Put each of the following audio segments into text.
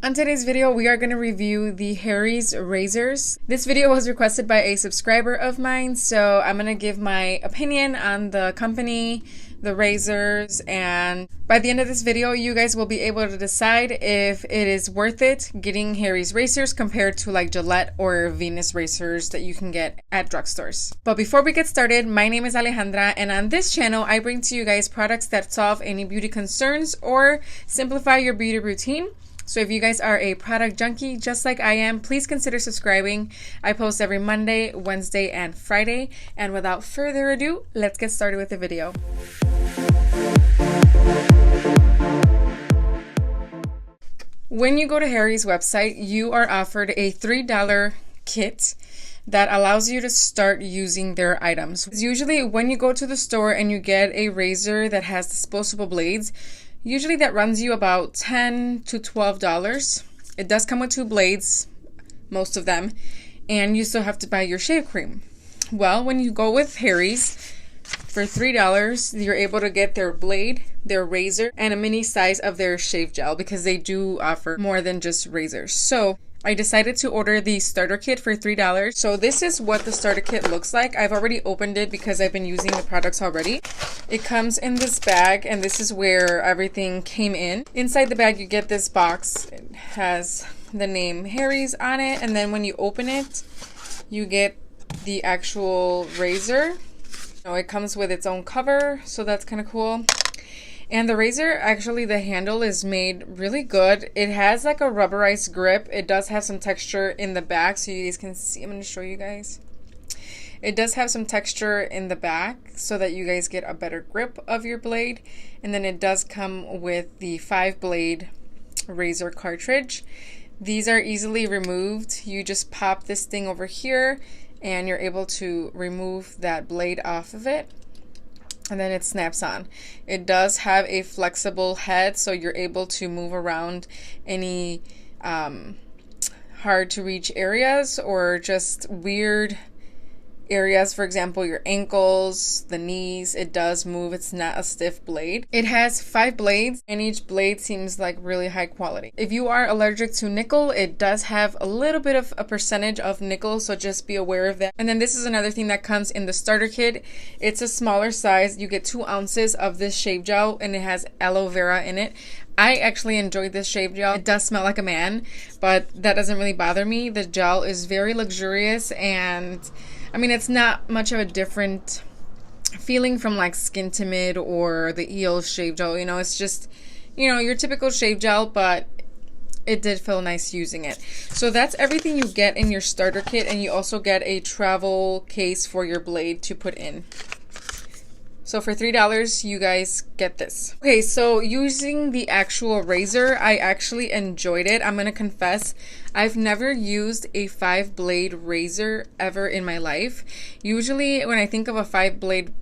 On today's video, we are going to review the Harry's razors. This video was requested by a subscriber of mine, so I'm going to give my opinion on the company, the razors, and by the end of this video, you guys will be able to decide if it is worth it getting Harry's razors compared to like Gillette or Venus razors that you can get at drugstores. But before we get started, my name is Alejandra, and on this channel, I bring to you guys products that solve any beauty concerns or simplify your beauty routine. So if you guys are a product junkie just like I am, please consider subscribing. I post every Monday, Wednesday, and Friday. And without further ado, let's get started with the video. When you go to Harry's website, you are offered a $3 kit that allows you to start using their items. Usually when you go to the store and you get a razor that has disposable blades, usually that runs you about $10 to $12. It does come with 2 blades, most of them, and you still have to buy your shave cream. Well, when you go with Harry's, for $3, you're able to get their blade, their razor, and a mini size of their shave gel because they do offer more than just razors. So I decided to order the starter kit for $3. So this is what the starter kit looks like. I've already opened it because I've been using the products already. It comes in this bag, and this is where everything came in. Inside the bag, you get this box. It has the name Harry's on it, and then when you open it, you get the actual razor. It comes with its own cover, so that's kind of cool. And the razor, actually the handle is made really good. It has like a rubberized grip. It does have some texture in the back, so you guys can see. I'm going to show you guys. It does have some texture in the back so that you guys get a better grip of your blade. And then it does come with the 5-blade razor cartridge. These are easily removed. You just pop this thing over here and you're able to remove that blade off of it. And then it snaps on. It does have a flexible head, so you're able to move around any hard to reach areas or just weird areas, for example your ankles, the knees. It does move. It's not a stiff blade. It has 5 blades, and each blade seems like really high quality. If you are allergic to nickel, it does have a little bit of a percentage of nickel, so just be aware of that. And then this is another thing that comes in the starter kit. It's a smaller size. You get 2 ounces of this shave gel, and it has aloe vera in it. I actually enjoyed this shave gel. It does smell like a man, but that doesn't really bother me. The gel is very luxurious, and I mean, it's not much of a different feeling from like Skin Timid or the EO shave gel. It's just, your typical shave gel, but it did feel nice using it. So that's everything you get in your starter kit, and you also get a travel case for your blade to put in. So for $3, you guys get this. Okay, so using the actual razor, I actually enjoyed it. I'm going to confess, I've never used a 5-blade razor ever in my life. Usually when I think of a 5-blade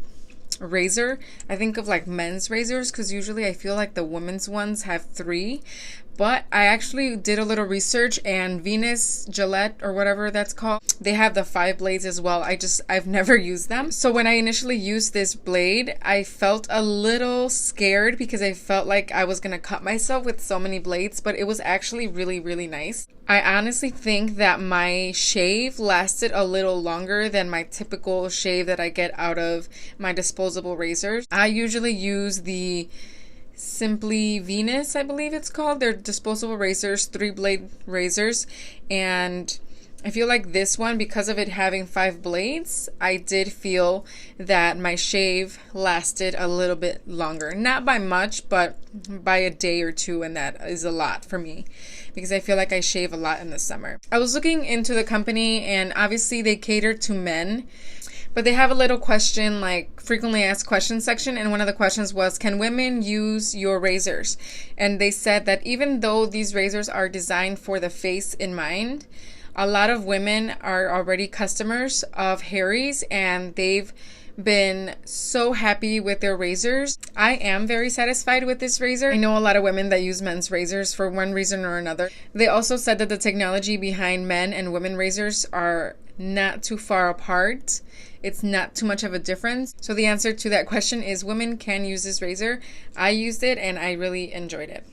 razor, I think of like men's razors, because usually I feel like the women's ones have 3. But I actually did a little research, and Venus, Gillette, or whatever that's called, they have the 5 blades as well. I've never used them. So when I initially used this blade, I felt a little scared because I felt like I was going to cut myself with so many blades, but it was actually really, really nice. I honestly think that my shave lasted a little longer than my typical shave that I get out of my disposable razors. I usually use the Simply Venus, I believe it's called. They're disposable razors, 3-blade razors, and I feel like this one, because of it having 5 blades, I did feel that my shave lasted a little bit longer. Not by much, but by a day or 2, and that is a lot for me because I feel like I shave a lot in the summer. I was looking into the company, and obviously they cater to men, but they have a little question, like frequently asked questions section, and one of the questions was, can women use your razors? And they said that even though these razors are designed for the face in mind, a lot of women are already customers of Harry's, and they've been so happy with their razors. I am very satisfied with this razor. I know a lot of women that use men's razors for one reason or another. They also said that the technology behind men and women razors are not too far apart. It's not too much of a difference. So the answer to that question is women can use this razor. I used it and I really enjoyed it.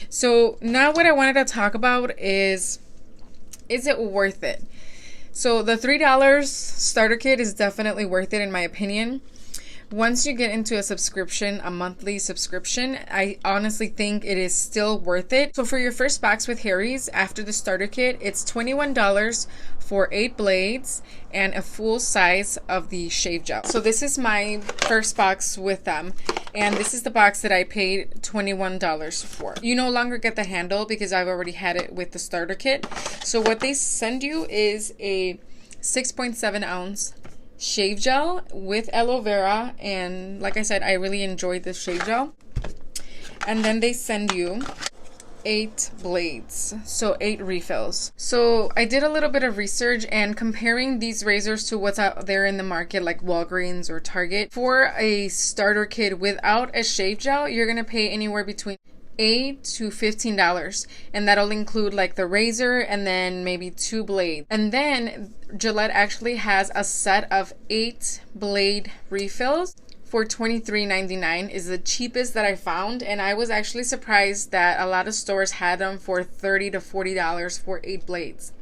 So now what I wanted to talk about is it worth it? So the $3 starter kit is definitely worth it in my opinion. Once you get into a subscription, a monthly subscription, I honestly think it is still worth it. So for your first box with Harry's after the starter kit, it's $21 for 8 blades and a full size of the shave gel. So this is my first box with them, and this is the box that I paid $21 for. You no longer get the handle because I've already had it with the starter kit. So what they send you is a 6.7 ounce shave gel with aloe vera, and like I said, I really enjoyed this shave gel. And then they send you 8 blades, so 8 refills. So I did a little bit of research and comparing these razors to what's out there in the market like Walgreens or Target. For a starter kit without a shave gel, you're gonna pay anywhere between $8 to $15, and that'll include like the razor and then maybe 2 blades. And then Gillette actually has a set of 8 blade refills for $23.99 is the cheapest that I found, and I was actually surprised that a lot of stores had them for $30 to $40 for 8 blades.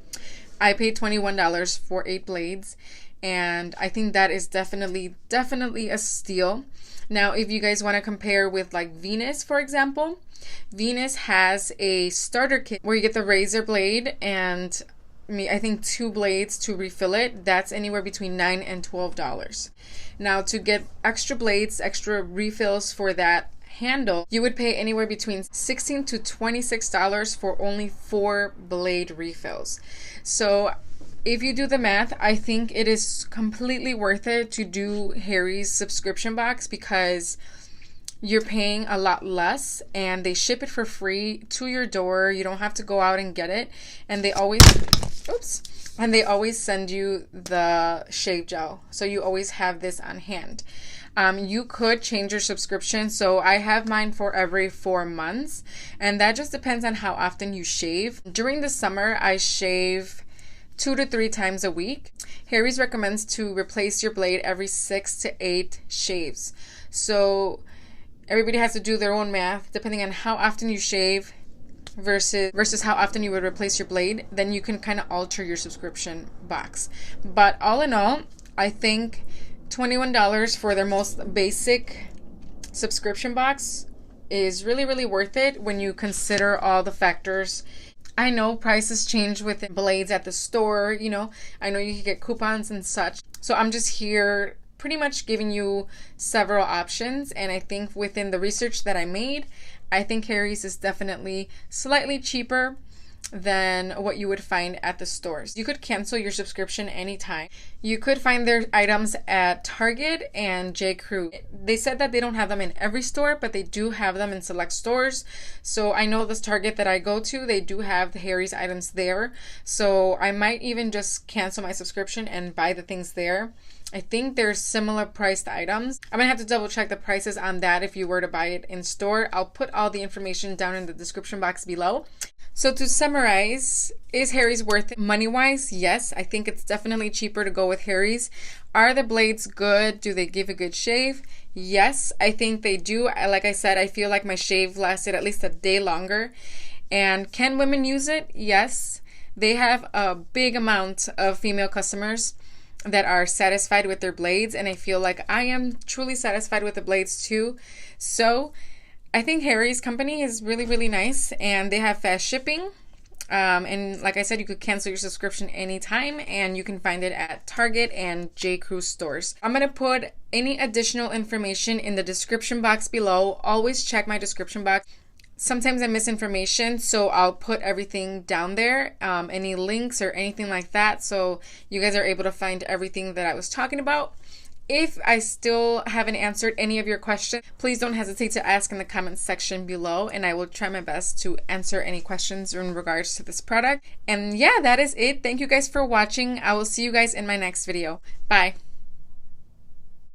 I paid $21 for 8 blades, and I think that is definitely a steal. Now if you guys want to compare with like Venus, for example, Venus has a starter kit where you get the razor blade and I think 2 blades to refill it. That's anywhere between $9 and $12. Now to get extra blades, extra refills for that handle, you would pay anywhere between $16 to $26 for only 4 blade refills. So if you do the math, I think it is completely worth it to do Harry's subscription box because you're paying a lot less and they ship it for free to your door. You don't have to go out and get it, and they always send you the shave gel, so you always have this on hand. You could change your subscription, so I have mine for every 4 months, and that just depends on how often you shave. During the summer, I shave 2 to 3 times a week. Harry's recommends to replace your blade every 6 to 8 shaves. So everybody has to do their own math depending on how often you shave versus how often you would replace your blade. Then you can kind of alter your subscription box. But all in all, I think $21 for their most basic subscription box is really worth it when you consider all the factors. I know prices change with blades at the store, you know. I know you can get coupons and such. So I'm just here pretty much giving you several options, and I think within the research that I made, I think Harry's is definitely slightly cheaper than what you would find at the stores. You could cancel your subscription anytime. You could find their items at Target and J. Crew. They said that they don't have them in every store, but they do have them in select stores. So I know this Target that I go to, they do have the Harry's items there. So I might even just cancel my subscription and buy the things there. I think they're similar priced items. I'm gonna have to double check the prices on that if you were to buy it in store. I'll put all the information down in the description box below. So to summarize, is Harry's worth it money-wise? Yes, I think it's definitely cheaper to go with Harry's. Are the blades good? Do they give a good shave? Yes, I think they do. Like I said, I feel like my shave lasted at least a day longer. And can women use it? Yes. They have a big amount of female customers that are satisfied with their blades, and I feel like I am truly satisfied with the blades too. So I think Harry's company is really nice, and they have fast shipping. And like I said, you could cancel your subscription anytime, and you can find it at Target and J. Crew stores. I'm going to put any additional information in the description box below. Always check my description box. Sometimes I miss information, so I'll put everything down there, any links or anything like that, so you guys are able to find everything that I was talking about. If I still haven't answered any of your questions, please don't hesitate to ask in the comments section below, and I will try my best to answer any questions in regards to this product. And yeah, that is it. Thank you guys for watching. I will see you guys in my next video. Bye.